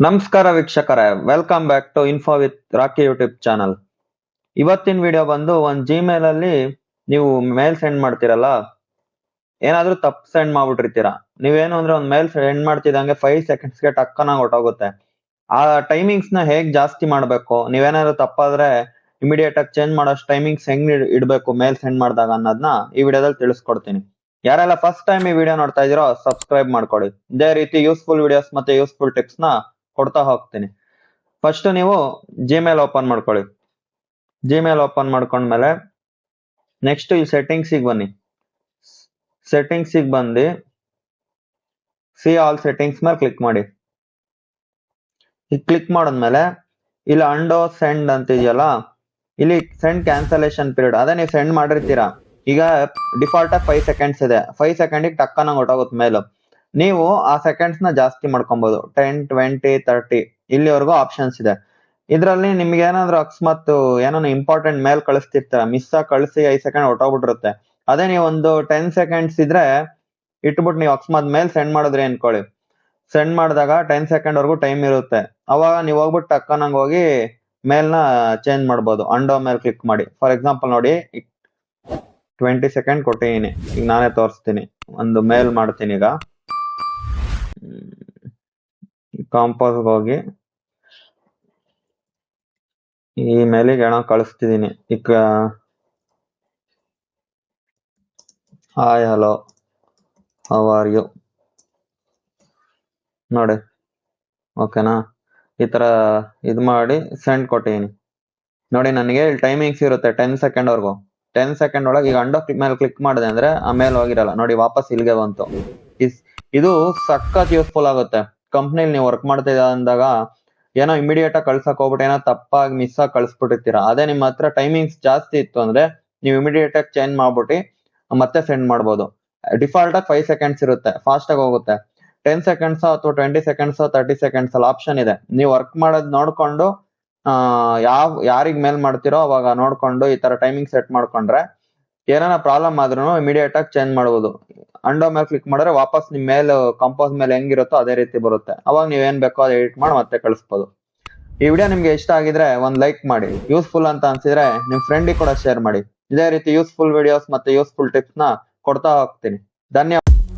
ನಮಸ್ಕಾರ ವೀಕ್ಷಕರೇ, welcome back to info with Rocky YouTube channel. ಇವತ್ತಿನ ವಿಡಿಯೋ ಬಂದು ಒಂದು ಜಿಮೇಲ್ ಅಲ್ಲಿ ನೀವು ಮೇಲ್ ಸೆಂಡ್ ಮಾಡ್ತಿರಲ್ಲ, ಏನಾದ್ರೂ ತಪ್ಪು ಸೆಂಡ್ ಮಾಡ್ಬಿಟ್ಟಿರ್ತೀರಾ. ನೀವೇನು ಅಂದ್ರೆ ಒಂದು ಮೇಲ್ ಸೆಂಡ್ ಮಾಡ್ತಿದ್ದಂಗೆ 5 ಸೆಕೆಂಡ್ಸ್ಗೆ ಟಕ್ಕನಾಗಿ ಹೊಟ್ಟೋಗುತ್ತೆ. ಆ ಟೈಮಿಂಗ್ಸ್ ನ ಹೇಗ್ ಜಾಸ್ತಿ ಮಾಡ್ಬೇಕು, ನೀವೇನಾದ್ರೂ ತಪ್ಪಾದ್ರೆ ಇಮಿಡಿಯೇಟ್ ಆಗಿ ಚೇಂಜ್ ಮಾಡೋಷ್ಟು ಟೈಮಿಂಗ್ಸ್ ಹೆಂಗ್ ಇಡ್ಬೇಕು ಮೇಲ್ ಸೆಂಡ್ ಮಾಡಿದಾಗ ಅನ್ನೋದನ್ನ ಈ ವಿಡಿಯೋದಲ್ಲಿ ತಿಳಿಸ್ಕೊಡ್ತೀನಿ. ಯಾರೆಲ್ಲ ಫಸ್ಟ್ ಟೈಮ್ ಈ ವಿಡಿಯೋ ನೋಡ್ತಾ ಇದೀರೋ ಸಬ್ಸ್ಕ್ರೈಬ್ ಮಾಡ್ಕೊಳ್ಳಿ. ಇದೇ ರೀತಿ ಯೂಸ್ಫುಲ್ ವಿಡಿಯೋಸ್ ಮತ್ತೆ ಯೂಸ್ಫುಲ್ ಟಿಪ್ಸ್ ನ ಕೊಡ್ತಾ ಹೋಗ್ತೀನಿ. ಫಸ್ಟ್ ನೀವು ಜಿಮೇಲ್ ಓಪನ್ ಮಾಡ್ಕೊಳ್ಳಿ. ಜಿಮೇಲ್ ಓಪನ್ ಮಾಡ್ಕೊಂಡ್ಮೇಲೆ ನೆಕ್ಸ್ಟ್ ಈ ಸೆಟ್ಟಿಂಗ್ಸಿಗೆ ಬನ್ನಿ. ಸೆಟ್ಟಿಂಗ್ಸಿಗೆ ಬಂದು ಸಿ ಆಲ್ ಸೆಟ್ಟಿಂಗ್ಸ್ ಮೇಲೆ ಕ್ಲಿಕ್ ಮಾಡಿ. ಈಗ ಕ್ಲಿಕ್ ಮಾಡಿದ್ಮೇಲೆ ಇಲ್ಲಿ ಅಂಡೋ ಸೆಂಡ್ ಅಂತ ಇದೆಯಲ್ಲ, ಇಲ್ಲಿ ಸೆಂಡ್ ಕ್ಯಾನ್ಸಲೇಷನ್ ಪೀರಿಯಡ್, ಅದೇ ನೀವು ಸೆಂಡ್ ಮಾಡಿರ್ತೀರಾ. ಈಗ ಡಿಫಾಲ್ಟ್ ಆಗಿ 5 ಸೆಕೆಂಡ್ಸ್ ಇದೆ. 5 ಸೆಕೆಂಡಿಗೆ ಟಕ್ಕನಾಗಿ ಹೊಟ್ಟೋಗುತ್ತೆ ಮೇಲ್. ನೀವು ಆ ಸೆಕೆಂಡ್ಸ್ ನ ಜಾಸ್ತಿ ಮಾಡ್ಕೊಬಹುದು. 10, 20, 30 ಇಲ್ಲಿವರೆಗೂ ಆಪ್ಷನ್ಸ್ ಇದೆ. ಇದ್ರಲ್ಲಿ ನಿಮ್ಗೆ ಏನಾದ್ರು ಅಕಸ್ಮಾತ್ ಏನೋ ಇಂಪಾರ್ಟೆಂಟ್ ಮೇಲ್ ಕಳಿಸ್ತಿರ್ತೀರ, ಮಿಸ್ ಆಗಿ ಕಳಿಸಿ 5 ಸೆಕೆಂಡ್ ಹೊಟ್ಟೋಗ್ಬಿಟ್ಟಿರುತ್ತೆ. ಅದೇ ನೀವು ಒಂದು 10 ಸೆಕೆಂಡ್ಸ್ ಇದ್ರೆ ಇಟ್ಬಿಟ್ಟು ನೀವು ಅಕಸ್ಮಾತ್ ಮೇಲ್ ಸೆಂಡ್ ಮಾಡಿದ್ರಿ ಅನ್ಕೊಳ್ಳಿ, ಸೆಂಡ್ ಮಾಡಿದಾಗ 10 ಸೆಕೆಂಡ್ ವರ್ಗೂ ಟೈಮ್ ಇರುತ್ತೆ. ಅವಾಗ ನೀವು ಹೋಗ್ಬಿಟ್ಟು ಟಕ್ಕನಂಗ್ ಹೋಗಿ ಮೇಲ್ ನ ಚೇಂಜ್ ಮಾಡ್ಬೋದು. ಅಂಡೋ ಮೇಲೆ ಕ್ಲಿಕ್ ಮಾಡಿ. ಫಾರ್ ಎಕ್ಸಾಂಪಲ್ ನೋಡಿ, 20 ಸೆಕೆಂಡ್ ಕೊಟ್ಟಿದ್ದೀನಿ. ಈಗ ನಾನೇ ತೋರಿಸ್ತೀನಿ. ಒಂದು ಮೇಲ್ ಮಾಡ್ತೀನಿ. ಈಗ ಕಾಂಪೋಸ್ ಹೋಗಿ ಈ ಮೇಲಿಗೆ ಏನೋ ಕಳಿಸ್ತಿದೀನಿ. ಈಗ hi hello how are you ನೋಡಿ, ಓಕೆನಾ? ಈ ತರ ಇದು ಮಾಡಿ ಸೆಂಡ್ ಕೊಟ್ಟಿದ್ದೀನಿ. ನೋಡಿ, ನನಗೆ ಇಲ್ಲಿ ಟೈಮಿಂಗ್ಸ್ ಇರುತ್ತೆ 10 ಸೆಕೆಂಡ್ ವರ್ಗು. 10 ಸೆಕೆಂಡ್ ಒಳಗೆ ಈಗ ಅಂಡೋ ಮೇಲೆ ಕ್ಲಿಕ್ ಮಾಡಿದೆ ಅಂದ್ರೆ ಆ ಮೇಲ್ ಹೋಗಿರಲ್ಲ. ನೋಡಿ, ವಾಪಸ್ ಇಲ್ಲಿಗೆ ಬಂತು. ಇದು ಸಖತ್ ಯೂಸ್ಫುಲ್ ಆಗುತ್ತೆ. ಕಂಪ್ನಿಲಿ ನೀವು ವರ್ಕ್ ಮಾಡ್ತಿದ್ದ ಅಂದಾಗ ಏನೋ ಇಮಿಡಿಯೇಟ್ ಆಗಿ ಕಳ್ಸಕ್ ಹೋಗ್ಬಿಟ್ಟು ಏನೋ ತಪ್ಪಾಗಿ ಮಿಸ್ ಆಗಿ ಕಳ್ಸ್ಬಿಟ್ಟಿರ್ತೀರಾ. ಅದೇ ನಿಮ್ಮ ಹತ್ರ ಟೈಮಿಂಗ್ಸ್ ಜಾಸ್ತಿ ಇತ್ತು ಅಂದ್ರೆ ನೀವು ಇಮಿಡಿಯೇಟ್ ಆಗಿ ಚೇಂಜ್ ಮಾಡ್ಬಿಟ್ಟು ಮತ್ತೆ ಸೆಂಡ್ ಮಾಡ್ಬೋದು. ಡಿಫಾಲ್ಟ್ ಆಗಿ 5 ಸೆಕೆಂಡ್ಸ್ ಇರುತ್ತೆ, ಫಾಸ್ಟ್ ಆಗಿ ಹೋಗುತ್ತೆ. 10 ಸೆಕೆಂಡ್ಸ್ ಅಥವಾ 20 ಸೆಕೆಂಡ್ಸ್ 30 ಸೆಕೆಂಡ್ಸ್ ಅಲ್ಲಿ ಆಪ್ಷನ್ ಇದೆ. ನೀವು ವರ್ಕ್ ಮಾಡೋದ್ ನೋಡ್ಕೊಂಡು ಯಾರಿಗ್ ಮೇಲ್ ಮಾಡ್ತಿರೋ ಅವಾಗ ನೋಡ್ಕೊಂಡು ಈ ತರ ಟೈಮಿಂಗ್ ಸೆಟ್ ಮಾಡ್ಕೊಂಡ್ರೆ ಏನಾರ ಪ್ರಾಬ್ಲಮ್ ಆದ್ರೂ ಇಮಿಡಿಯೇಟ್ ಆಗಿ ಚೇಂಜ್ ಮಾಡಬಹುದು. ಅಂಡೋ ಮೇಲೆ ಕ್ಲಿಕ್ ಮಾಡಿದ್ರೆ ವಾಪಸ್ ನಿಮ್ ಮೇಲ್ ಕಂಪೋಸ್ ಮೇಲೆ ಹೆಂಗಿರುತ್ತೋ ಅದೇ ರೀತಿ ಬರುತ್ತೆ. ಅವಾಗ ನೀವ್ ಏನ್ ಬೇಕೋ ಅದು ಎಡಿಟ್ ಮಾಡಿ ಮತ್ತೆ ಕಳಿಸ್ಬೋದು. ಈ ವಿಡಿಯೋ ನಿಮ್ಗೆ ಇಷ್ಟ ಆಗಿದ್ರೆ ಒಂದ್ ಲೈಕ್ ಮಾಡಿ. ಯೂಸ್ಫುಲ್ ಅಂತ ಅನ್ಸಿದ್ರೆ ನಿಮ್ ಫ್ರೆಂಡಿಗೆ ಕೂಡ ಶೇರ್ ಮಾಡಿ. ಇದೇ ರೀತಿ ಯೂಸ್ಫುಲ್ ವಿಡಿಯೋಸ್ ಮತ್ತೆ ಯೂಸ್ಫುಲ್ ಟಿಪ್ಸ್ ನ ಕೊಡ್ತಾ ಹೋಗ್ತೀನಿ. ಧನ್ಯವಾದ.